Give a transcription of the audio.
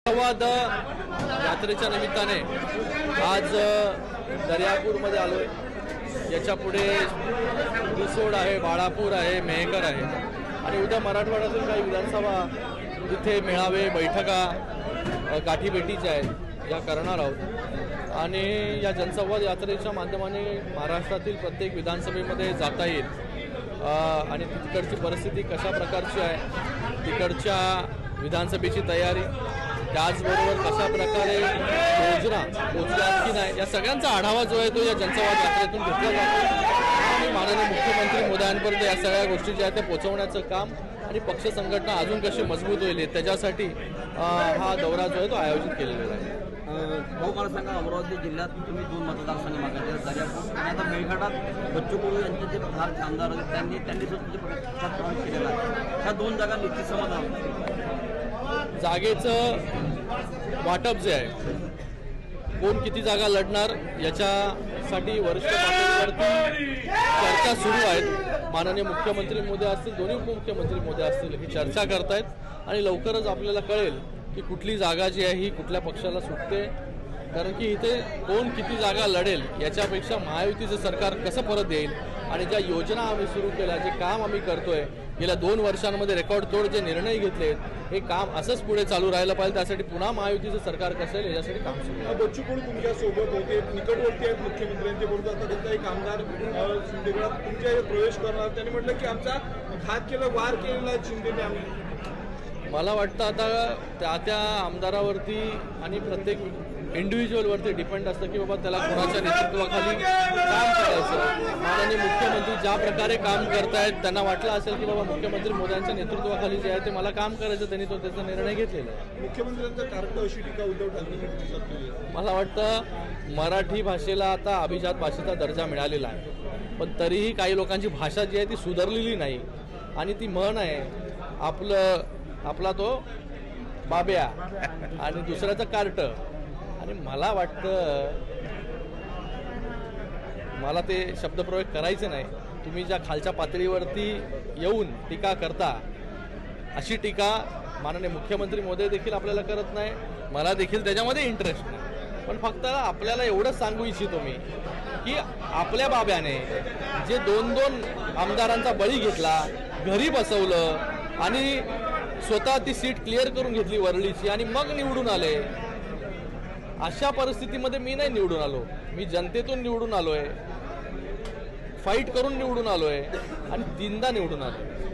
संवाद यात्रेच्या निमित्ताने आज दर्यापूरमध्ये आलोय। याच्या पुढे रिसोड आहे, बाळापूर आहे, मेहकर आहे आणि उद्या मराठवाड्यातील काही विधानसभा तिथे मेळावे बैठका गाठीभेटीच्या आहेत या करणार आहोत आणि या जनसंवाद यात्रेच्या माध्यमाने महाराष्ट्रातील प्रत्येक विधानसभेमध्ये जाता येईल आणि तिकडची परिस्थिती कशा प्रकारची आहे, तिकडच्या विधानसभेची तयारी, त्याचबरोबर कशा प्रकारे योजना पोचल्या की नाही या सगळ्यांचा आढावा जो आहे तो या जनसंवाद यात्रेतून घेतला जातो आणि माननीय मुख्यमंत्री मोदयांपर्यंत या सगळ्या गोष्टी ज्या त्या पोहोचवण्याचं काम आणि पक्ष संघटना अजून कशी मजबूत होईल त्याच्यासाठी हा दौरा जो आहे तो आयोजित केलेला आहे। भाऊ मला सांगा, अमरावती जिल्ह्यात तुम्ही 2 मतदारसंघ मागितले, दर्यापूर आणि आता मेळघाटात बच्चू कडू यांचे जे प्रधान आमदार त्यांनी सुद्धा प्रचार प्रवेश केलेला आहे। ह्या 2 जागा निश्चित समाधान जागेचं वाटप जे आहे, कोण किती जागा लढणार याच्यासाठी वरिष्ठ पातळीवरती चर्चा सुरू आहेत। माननीय मुख्यमंत्री मोदी असतील, दोन्ही उपमुख्यमंत्री मोदी असतील, ही चर्चा करतायत आणि लवकरच आपल्याला कळेल की कुठली जागा जी आहे ही कुठल्या पक्षाला सुटते, कारण की इथे कोण किती जागा लढेल याच्यापेक्षा महायुतीचं सरकार कसं परत येईल आणि ज्या योजना आम्ही सुरू केल्या, जे काम आम्ही करतोय गेल्या 2 वर्षांमध्ये रेकॉर्ड तोड जे निर्णय घेतलेत, हे काम असंच पुढे चालू राहायला पाहिजे। त्यासाठी पुन्हा महायुतीचं सरकार कसं येईल यासाठी काम सुरू आहे। बच्चू कडू तुमच्या सोबत होते, निकटवर्ती आहेत मुख्यमंत्र्यांचे, बोलतो आता त्यांचा एक आमदार शिंदेगडात तुमच्या प्रवेश करणार, त्यांनी म्हटलं की आमचा घात केला, वार केलेला शिंदेने आम्ही। मला वाटतं आता त्या आमदारावरती आणि प्रत्येक इंडिव्हिज्युअलवरती डिपेंड असतं की बाबा त्याला कोणाच्या नेतृत्वाखाली काम करायचं। माननीय मुख्यमंत्री ज्या प्रकारे काम करतायत, त्यांना वाटलं असेल की बाबा मुख्यमंत्री मोदयांच्या नेतृत्वाखाली जे आहे ते मला काम करायचं, त्यांनी त्याचा निर्णय घेतलेला आहे। मुख्यमंत्र्यांचा कार्ट अशी टीका उद्धव ठाकरे, मला वाटतं मराठी भाषेला आता अभिजात भाषेचा दर्जा मिळालेला आहे, पण तरीही काही लोकांची भाषा जी आहे ती सुधारलेली नाही आणि ती म्हण आहे आपला तो बाब्या आणि दुसऱ्याचं कार्ट। आणि मला वाटतं मला ते शब्दप्रयोग करायचे नाही। तुम्ही ज्या खालच्या पातळीवरती येऊन टीका करता, अशी टीका माननीय मुख्यमंत्री मोदी देखील आपल्याला करत नाही, मला देखील त्याच्यामध्ये इंटरेस्ट नाही। पण फक्त आपल्याला एवढंच सांगू इच्छितो मी की आपल्या बाब्याने जे 2-2 आमदारांचा बळी घेतला, घरी बसवलं आणि स्वतः ती सीट क्लिअर करून घेतली वरळीची आणि मग निवडून आले, अशा परिस्थितीमध्ये मी नाही निवडून आलो, मी जनतेतून निवडून आलोय, फाईट करून निवडून आलोय आणि 3दा निवडून आलो।